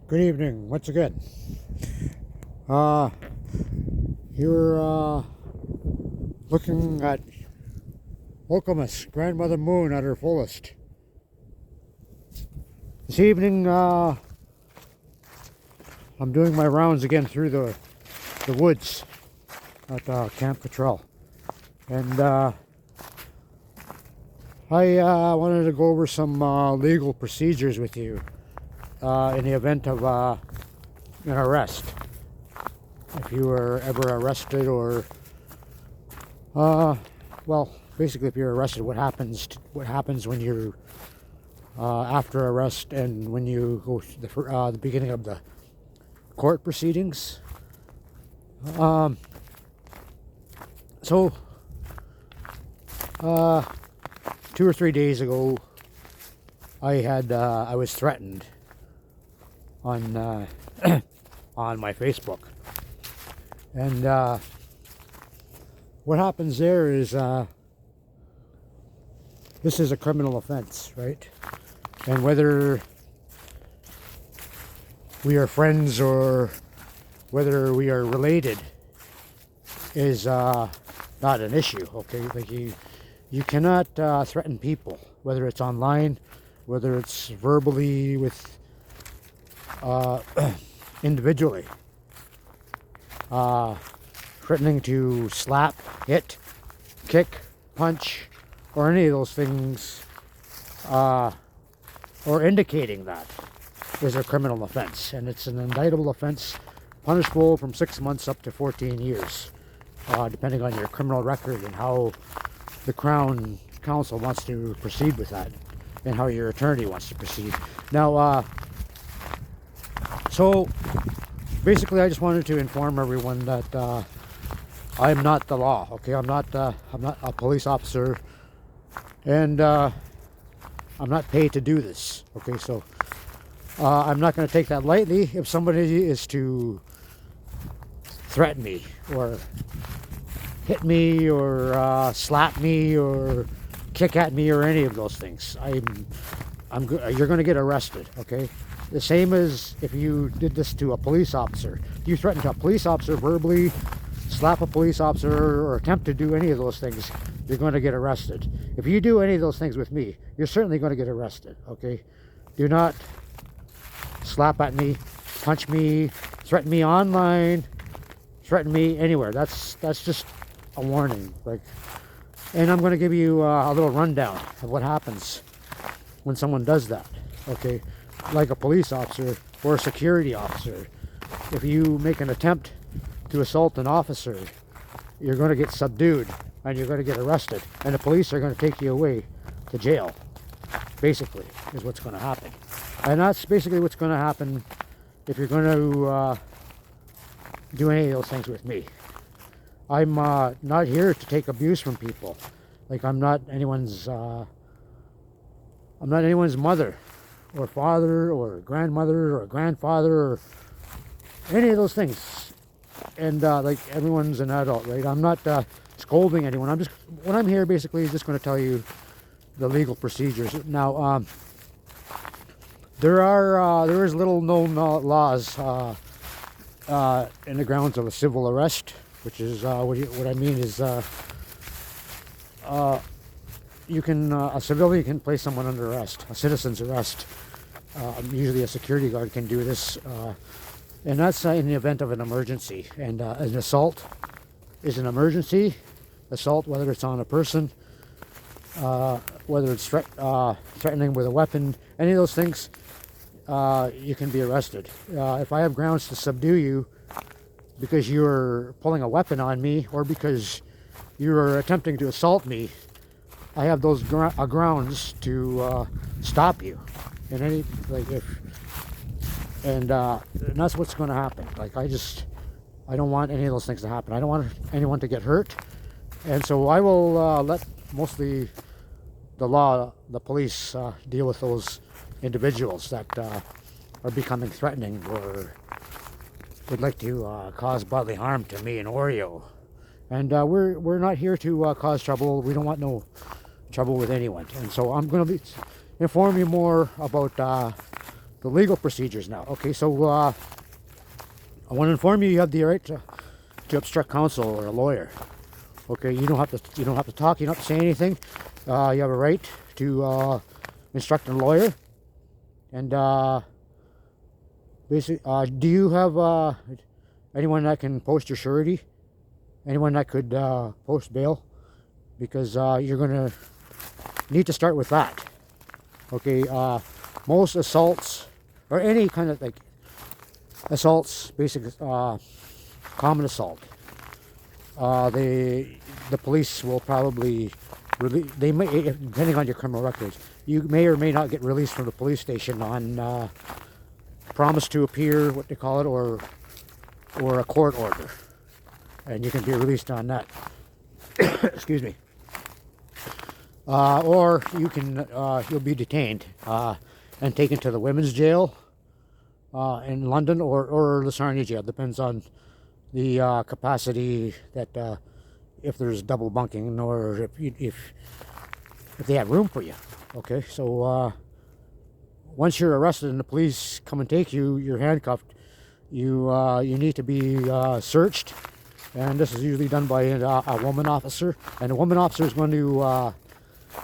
Good evening, once again. Uh, you're looking at Wokomus, Grandmother Moon at her fullest. This evening, I'm doing my rounds again through the woods at Camp Cottrell. And I wanted to go over some legal procedures with you in the event of an arrest. If you were ever arrested or well, basically if you're arrested, what happens when you're after arrest and when you go to the beginning of the court proceedings. So 2 or 3 days ago, I was threatened on on my Facebook. And what happens there is this is a criminal offense, right? And whether we are friends or whether we are related is not an issue, okay? Like you cannot threaten people, whether it's online, whether it's verbally with individually. Threatening to slap, hit, kick, punch, or any of those things, or indicating that is a criminal offense, and it's an indictable offense, punishable from 6 months up to 14 years, depending on your criminal record and how the Crown Counsel wants to proceed with that, and how your attorney wants to proceed. Now, so basically, I just wanted to inform everyone that I'm not the law. Okay, I'm not a police officer, and I'm not paid to do this. Okay, so I'm not going to take that lightly. If somebody is to threaten me or hit me or slap me or kick at me or any of those things, you're going to get arrested. Okay. The same as if you did this to a police officer. If you threaten a police officer verbally, slap a police officer, or attempt to do any of those things, you're going to get arrested. If you do any of those things with me, you're certainly going to get arrested, okay? Do not slap at me, punch me, threaten me online, threaten me anywhere. That's just a warning. And I'm going to give you a little rundown of what happens when someone does that, okay? Like a police officer or a security officer. If you make an attempt to assault an officer, you're going to get subdued and you're going to get arrested, and the police are going to take you away to jail, basically, is what's going to happen. And that's basically what's going to happen if you're going to do any of those things with me. I'm not here to take abuse from people. Like, I'm not anyone's mother or father or grandmother or grandfather or any of those things. And like, everyone's an adult, right? I'm not scolding anyone. What I'm here basically is just going to tell you the legal procedures. Now, there is little known laws in the grounds of a civil arrest, which is what I mean is you can a civilian can place someone under arrest, a citizen's arrest. Usually a security guard can do this, and that's in the event of an emergency. And an assault is an emergency. Assault, whether it's on a person, whether it's threatening with a weapon, any of those things, you can be arrested. If I have grounds to subdue you because you're pulling a weapon on me or because you're attempting to assault me, I have those grounds to stop you. And and that's what's going to happen. Like, I don't want any of those things to happen. I don't want anyone to get hurt, and so I will let mostly the police deal with those individuals that are becoming threatening or would like to cause bodily harm to me and Oreo. And we're not here to cause trouble. We don't want no trouble with anyone. And so I'm going to inform you more about the legal procedures now. Okay, so I want to inform you, you have the right to obstruct counsel or a lawyer. Okay, you don't have to talk, you don't have to say anything. You have a right to instruct a lawyer. And basically, do you have anyone that can post your surety? Anyone that could post bail? Because you're going to need to start with that. Okay, most assaults, or any kind of like assaults, basic common assault, the police will probably they may, depending on your criminal records, you may or may not get released from the police station on promise to appear, what they call it, or a court order, and you can be released on that. Excuse me. Or you can you'll be detained and taken to the women's jail in London, or the Sarnia jail. Depends on the capacity that if there's double bunking, or if they have room for you. Okay, so once you're arrested and the police come and take you, you're handcuffed. You need to be searched, and this is usually done by a woman officer, and the woman officer is going to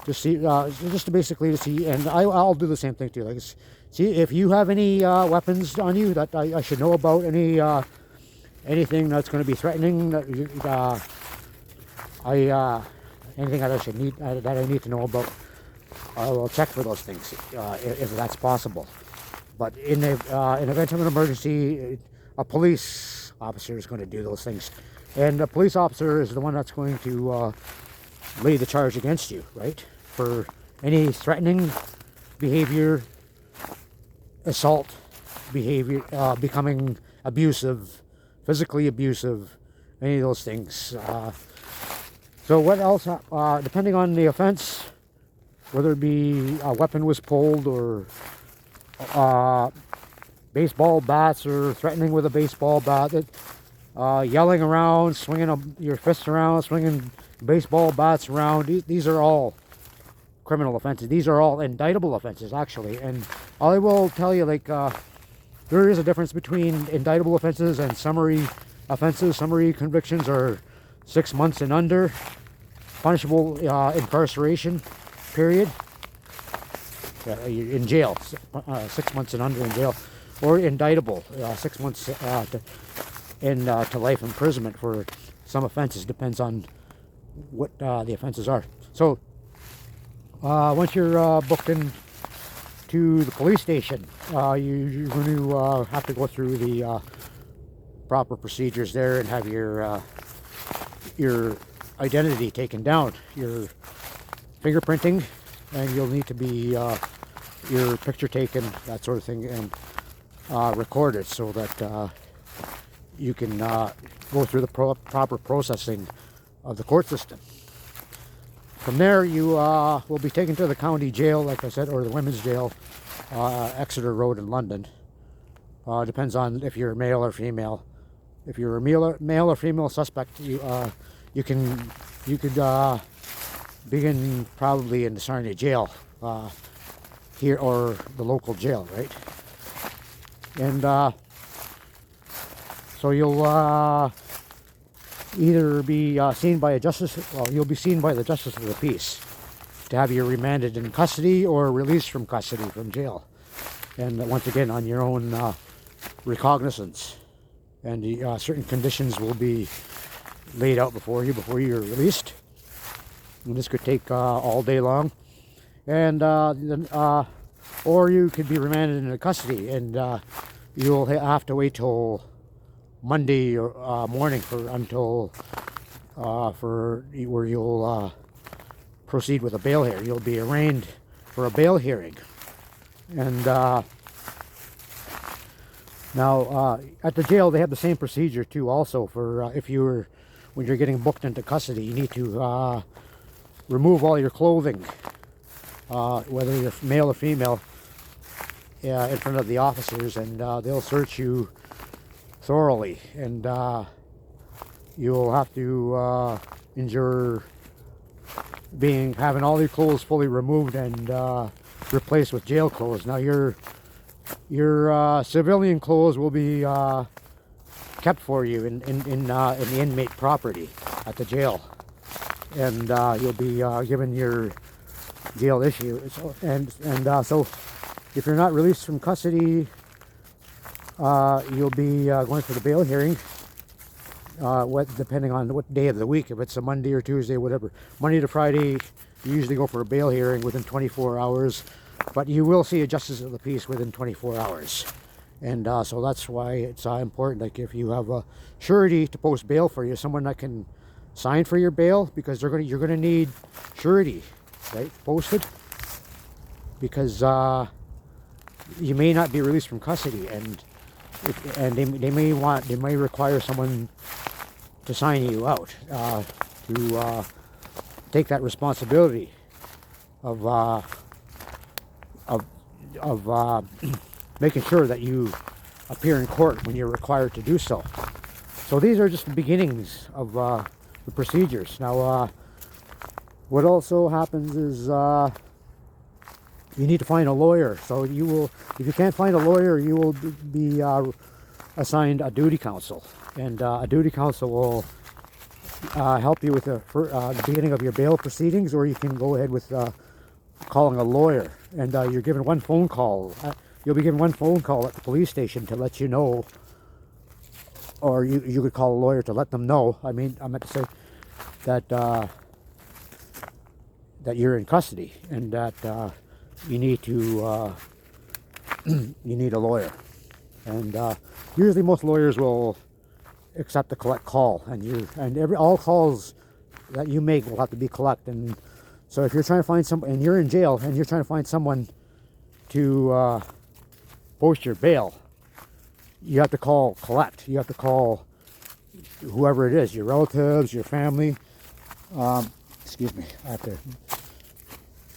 just see, just to basically see, and I'll do the same thing too. Like, see if you have any weapons on you that I should know about, anything that's going to be threatening. Anything that I need to know about. I will check for those things if that's possible. But in event of an emergency, a police officer is going to do those things, and a police officer is the one that's going to lay the charge against you, right? For any threatening behavior, assault behavior, becoming abusive, physically abusive, any of those things. So what else? Depending on the offense, whether it be a weapon was pulled, or baseball bats, or threatening with a baseball bat, yelling around, swinging your fists around, swinging baseball bats around, these are all criminal offenses. These are all indictable offenses, actually. And I will tell you, like, there is a difference between indictable offenses and summary offenses. Summary convictions are 6 months and under, punishable incarceration period, in jail, 6 months and under in jail, or indictable, 6 months to life imprisonment for some offenses. Depends on what the offenses are. So once you're booked in to the police station, you're going to have to go through the proper procedures there and have your identity taken down, your fingerprinting, and you'll need to be your picture taken, that sort of thing, and recorded so that you can go through the proper processing of the court system. From there, you will be taken to the county jail, like I said, or the women's jail, Exeter Road in London. Depends on if you're male or female. If you're a male or female suspect, you could begin probably in the Sarnia jail here, or the local jail, right? And so you'll either be seen by a justice, you'll be seen by the justice of the peace to have you remanded in custody or released from custody from jail. And once again, on your own recognizance. And certain conditions will be laid out before you're released. And this could take all day long. And or you could be remanded into custody, and you'll have to wait till Monday morning where you'll proceed with a bail hearing. You'll be arraigned for a bail hearing. And now at the jail they have the same procedure too. Also, for when you're getting booked into custody, you need to remove all your clothing, whether you're male or female, in front of the officers, and they'll search you thoroughly, and you'll have to endure having all your clothes fully removed and replaced with jail clothes. Now your your civilian clothes will be kept for you in the inmate property at the jail, and you'll be given your jail issue. So if you're not released from custody, you'll be going for the bail hearing. Depending on what day of the week, if it's a Monday or Tuesday, whatever. Monday to Friday, you usually go for a bail hearing within 24 hours, but you will see a justice of the peace within 24 hours. And so that's why it's important, like if you have a surety to post bail for you, someone that can sign for your bail, because you're gonna need surety, right, posted, because you may not be released from custody, and they may require someone to sign you out to take that responsibility of making sure that you appear in court when you're required to do so. So these are just the beginnings of the procedures. Now, what also happens is you need to find a lawyer. So you will, if you can't find a lawyer, you will be assigned a duty counsel, and a duty counsel will help you with the beginning of your bail proceedings, or you can go ahead with calling a lawyer, and you're given one phone call. You'll be given one phone call at the police station to let you know, or you could call a lawyer to let them know. I mean, I meant to say that that you're in custody, and that you need to you need a lawyer. And usually most lawyers will accept the collect call, and all calls that you make will have to be collected. And so if you're trying to find and you're in jail and you're trying to find someone to post your bail, you have to call collect. You have to call whoever it is, your relatives, your family. Excuse me, I have to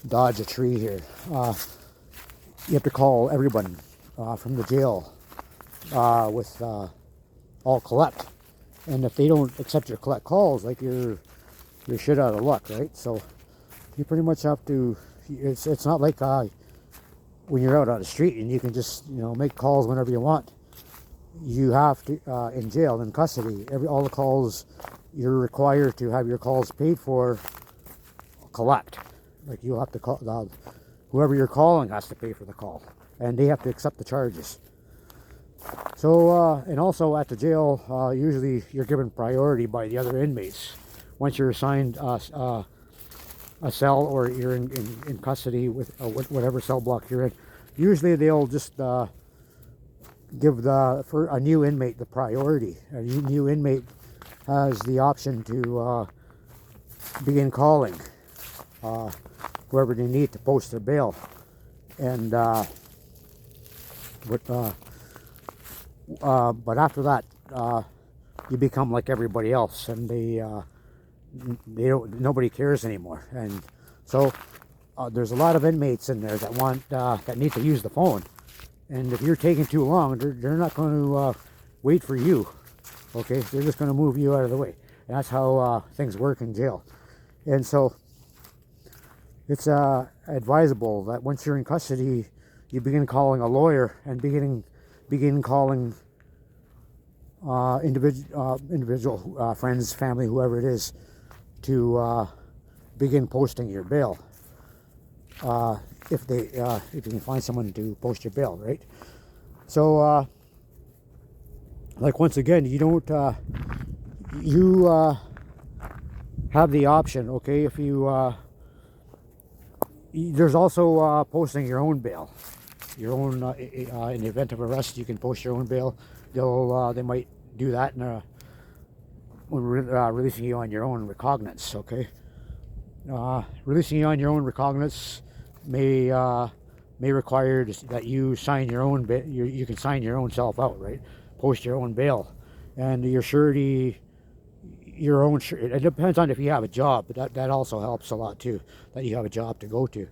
dodge a tree here. You have to call everyone from the jail with all collect, and if they don't accept your collect calls, like you're shit out of luck, right? So you pretty much have to. It's not like when you're out on the street and you can just make calls whenever you want. You have to in jail, in custody, all the calls you're required to have your calls paid for. Collect, like you'll have to call whoever you're calling has to pay for the call, and they have to accept the charges. So and also at the jail, usually you're given priority by the other inmates once you're assigned a cell, or you're in custody with whatever cell block you're in. Usually they'll just give a new inmate the priority. A new inmate has the option to begin calling whoever they need to post their bail, and but after that, you become like everybody else, and nobody cares anymore. And so there's a lot of inmates in there that need to use the phone, and if you're taking too long, they're not going to wait for you. Okay, they're just going to move you out of the way. And that's how things work in jail. And so it's advisable that once you're in custody, you begin calling a lawyer, and begin calling individual friends, family, whoever it is, to begin posting your bail. If you can find someone to post your bail, right? So like, once again, you don't have the option, okay? If you there's also posting your own bail, your own in the event of arrest, you can post your own bail. They might do that when releasing you on your own recognizance, okay? Releasing you on your own recognizance may require that you sign your own you can sign your own self out, right? Post your own bail, and your surety, your own. It depends on if you have a job, but that also helps a lot too. That you have a job to go to.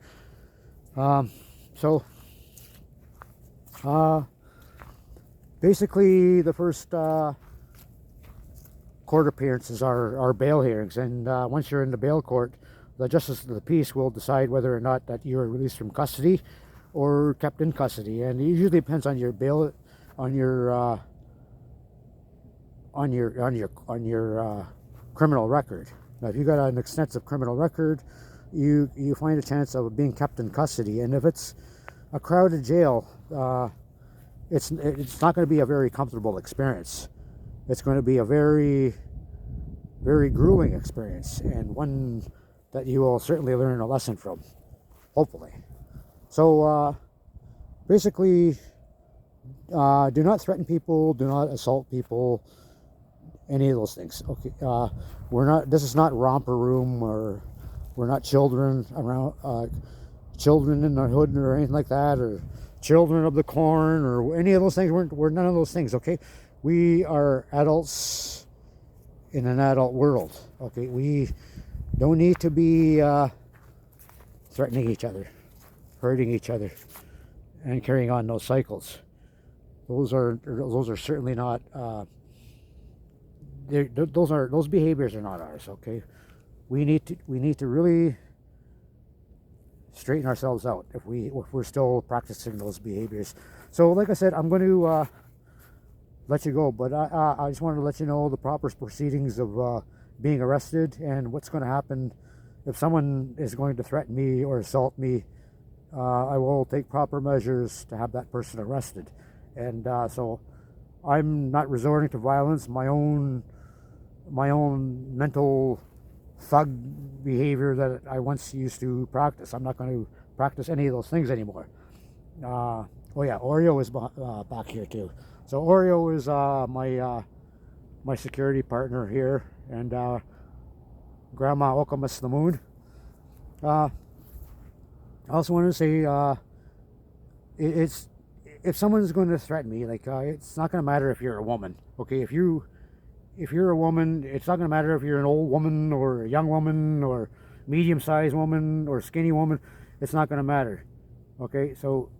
Basically, the first court appearances are bail hearings, and once you're in the bail court, the justice of the peace will decide whether or not that you are released from custody, or kept in custody, and it usually depends on your bail, on your criminal record. Now, if you got an extensive criminal record, you find a chance of being kept in custody. And if it's a crowded jail, it's not going to be a very comfortable experience. It's going to be a very, very grueling experience, and one that you will certainly learn a lesson from, hopefully. So basically, do not threaten people, do not assault people, any of those things. Okay, this is not romper room, or we're not children around, children in the hood or anything like that, or children of the corn, or any of those things. We're none of those things, okay? We are adults in an adult world, okay? We don't need to be threatening each other, hurting each other, and carrying on those cycles. Those are certainly not. Those behaviors are not ours. Okay, we need to really straighten ourselves out if we're still practicing those behaviors. So, like I said, I'm going to let you go, but I just wanted to let you know the proper proceedings of being arrested and what's going to happen if someone is going to threaten me or assault me. I will take proper measures to have that person arrested, and so I'm not resorting to violence. My own mental thug behavior that I once used to practice. I'm not going to practice any of those things anymore. Oh yeah, Oreo is back here too. So Oreo is my security partner here, and Grandma Okamas the Moon. I also wanted to say, it's if someone's going to threaten me, like it's not going to matter if you're a woman, okay? If you're a woman, it's not going to matter if you're an old woman or a young woman or medium-sized woman or skinny woman. It's not going to matter, okay? So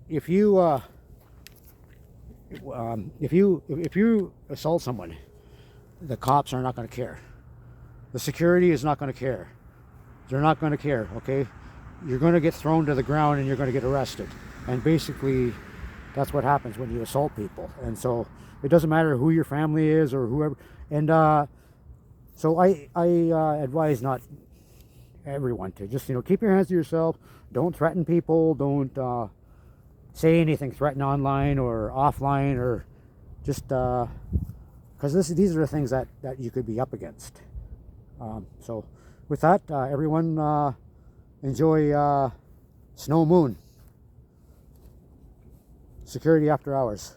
if you assault someone, the cops are not going to care. The security is not going to care. They're not going to care, okay? You're going to get thrown to the ground and you're going to get arrested. And basically, that's what happens when you assault people. And so it doesn't matter who your family is or whoever. And so I advise not everyone to just, keep your hands to yourself. Don't threaten people. Don't say anything threaten online or offline, or just because these are the things that you could be up against. So with that, everyone enjoy Snow Moon. Security after hours.